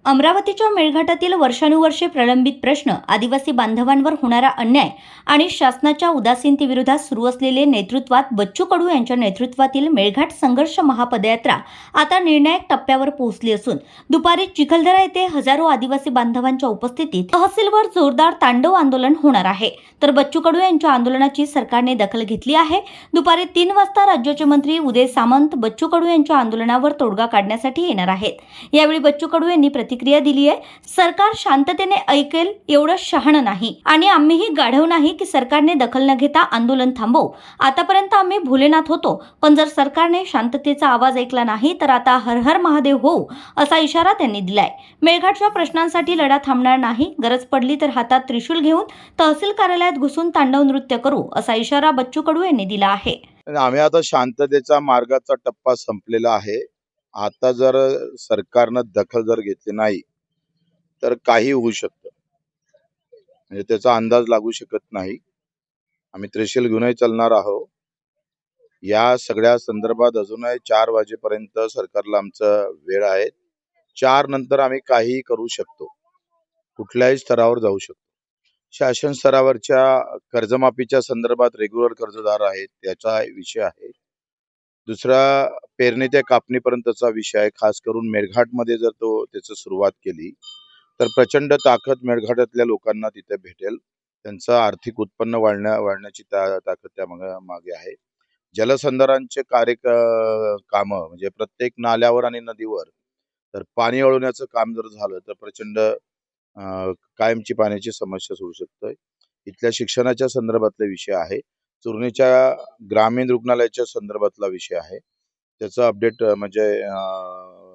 अमरावतीच्या मेळघाटातील वर्षानुवर्षे प्रलंबित प्रश्न, आदिवासी बांधवांवर होणारा अन्याय आणि शासनाच्या उदासीनतेविरोधात सुरू असलेले नेतृत्वात बच्चू कडू यांच्या नेतृत्वातील मेळघाट संघर्ष महापदयात्रा आता निर्णायक टप्प्यावर पोहोचली असून दुपारी चिखलदरा येथे हजारो आदिवासी बांधवांच्या उपस्थितीत तहसीलवर जोरदार तांडव आंदोलन होणार आहे। तर बच्चू कडू यांच्या आंदोलनाची सरकारने दखल घेतली आहे। दुपारी 3 वाजता राज्याचे मंत्री उदय सामंत बच्चू कडू यांच्या आंदोलनावर तोडगा काढण्यासाठी येणार आहेत। यावेळी बच्चू कडू यांनी प्रतिक्रिया दिली आहे। सरकार शांततेने ऐकेल एवढं शहाणं नाही आणि आम्हीही गाढव नाही की सरकारने दखल न घेता आंदोलन थांबवू। आतापर्यंत आम्ही भोलेनाथ होतो, पण जर सरकारने शांततेचा आवाज ऐकला नाही तर आता हर हर महादेव होऊ, असा इशारा त्यांनी दिलाय। मेळघाटच्या प्रश्नांसाठी लढा थांबणार नाही, गरज पडली तर हातात त्रिशूल घेऊन तहसील कार्यालयात घुसून तांडव नृत्य करू, असा इशारा बच्चू कडू यांनी दिला आहे। आम्ही आता शांततेचा मार्गाचा टप्पा संपलेला आहे। आता जर सरकारनं दखल जर घेतली नाही तर काही होऊ शकतं, म्हणजे त्याचा अंदाज लागू शकत नाही। आम्ही त्रिशूल घेऊनही चालणार आहोत। या सगळ्या संदर्भात अजूनही 4 वाजेपर्यंत सरकारला आमचं वेळ आहे। 4 नंतर आम्ही काही करू शकतो, कुठल्याही स्तरावर जाऊ शकतो। शासन स्तरावरच्या कर्जमाफीच्या संदर्भात रेग्युलर कर्जदार आहेत त्याचा विषय आहे। दुसरा पेरणी ते कापणीपर्यंतचा विषय आहे। खास करून मेळघाटमध्ये जर त्याची सुरुवात केली तर प्रचंड ताकद मेळघाटातल्या लोकांना तिथे भेटेल। त्यांचं आर्थिक उत्पन्न वाढण्याची ताकद त्या मागे आहे। जलसंधारणचे काम म्हणजे प्रत्येक नाल्यावर आणि नदीवर तर पाणी वळवण्याचं काम जर झालं तर प्रचंड कायमची पाण्याची समस्या सुरू शकते। इथल्या शिक्षणाच्या संदर्भातले विषय आहे। चुरणीच्या ग्रामीण रुग्णालयाच्या संदर्भातला विषय आहे। त्याचं अपडेट म्हणजे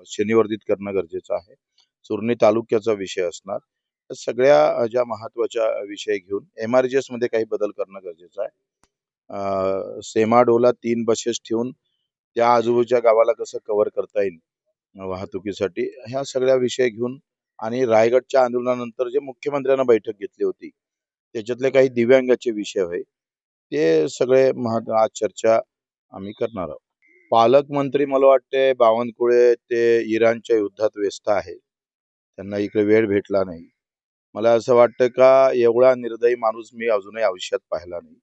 शनिवर्धित करणं गरजेचं आहे। चुरणी तालुक्याचा विषय असणार। सगळ्या ज्या महत्वाच्या विषय घेऊन MRGS मध्ये काही बदल करणं गरजेचं आहे। सेमाडोला 3 बसेस ठेवून त्या आजूबाजूच्या गावाला कसं कव्हर करता येईल वाहतुकीसाठी, ह्या सगळ्या विषय घेऊन आणि रायगडच्या आंदोलनानंतर जे मुख्यमंत्र्यांना बैठक घेतली होती त्याच्यातले काही दिव्यांगाचे विषय आहे ते सगळे आज चर्चा आम्ही करणार आहोत। पालकमंत्री मला वाटते बावनकुळे ते इराणच्या युद्धात व्यस्त आहे, त्यांना इकडे वेळ भेटला नाही। मला असं वाटतं का एवढा निर्दयी माणूस मी अजूनही आयुष्यात पाहिला नाही।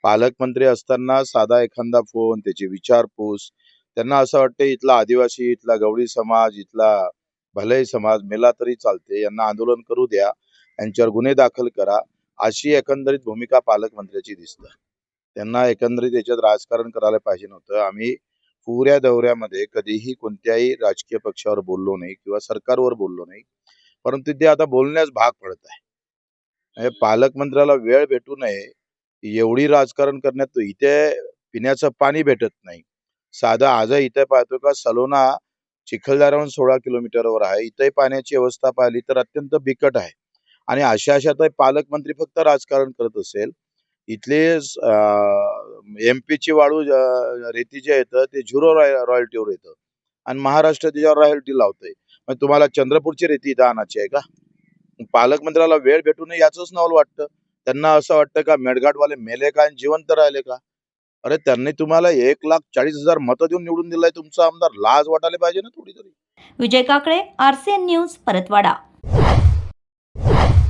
पालकमंत्री असताना साधा एखादा फोन, त्याची विचारपूस, त्यांना असं वाटतं इथला आदिवासी, इथला गवळी समाज, इथला भले समाज मेला तरी चालते, यांना आंदोलन करू द्या, यांच्यावर गुन्हे दाखल करा, अशी एकंदरीत भूमिका पालकमंत्र्याची दिसते। त्यांना एकंदरीत याच्यात राजकारण करायला पाहिजे नव्हतं। आम्ही पुऱ्या दौऱ्यामध्ये कधीही कोणत्याही राजकीय पक्षावर बोललो नाही किंवा सरकारवर बोललो नाही, परंतु ते आता बोलण्यास भाग पडत आहे। पालकमंत्र्याला वेळ भेटू नये एवढी राजकारण करण्यात, इथे पिण्याचं पाणी भेटत नाही। साधं आजही इथे पाहतो का सलोना चिखलदऱ्याहून 16 किलोमीटरवर आहे, इथे पाण्याची अवस्था पाहिली तर अत्यंत बिकट आहे। आणि अशात पालकमंत्री फक्त राजकारण करत असेल, इथले MP ची वाळू रेती जे येतं ते 0 रॉयल्टीवर येतं आणि महाराष्ट्र त्याच्यावर रॉयल्टी लावतोय। मग तुम्हाला चंद्रपूरची रेती इथं आणायची आहे का? पालकमंत्र्याला वेळ भेटू नये याचंच नवल वाटतं। त्यांना असं वाटतं का मेळघाटवाले मेले का जिवंत राहिले का? अरे त्यांनी तुम्हाला 1,40,000 मतं देऊन निवडून दिलाय तुमचा आमदार, लाज वाटायला पाहिजे ना थोडी तरी। विजय काकडे, RCN न्यूज, परतवाडा।